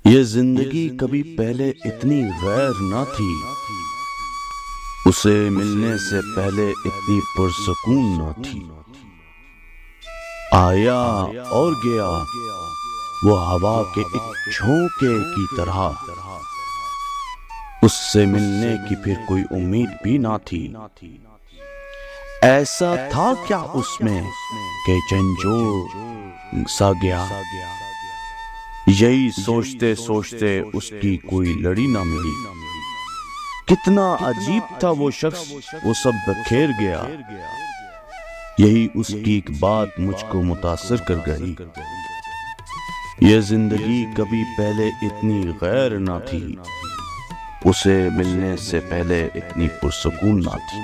یہ زندگی کبھی پہلے اتنی غیر نہ تھی، اسے ملنے سے پہلے اتنی پرسکون نہ تھی۔ آیا اور گیا وہ ہوا کے ایک جھونکے کی طرح، اس سے ملنے کی پھر کوئی امید بھی نہ تھی۔ ایسا تھا کیا اس میں کہ جھنجھوڑ سا گیا، یہی سوچتے سوچتے اس کی کوئی لڑی نہ ملی۔ کتنا عجیب تھا وہ شخص، وہ سب بکھیر گیا، یہی اس کی ایک بات مجھ کو متاثر کر گئی۔ یہ زندگی کبھی پہلے اتنی غیر نہ تھی، اسے ملنے سے پہلے اتنی پرسکون نہ تھی۔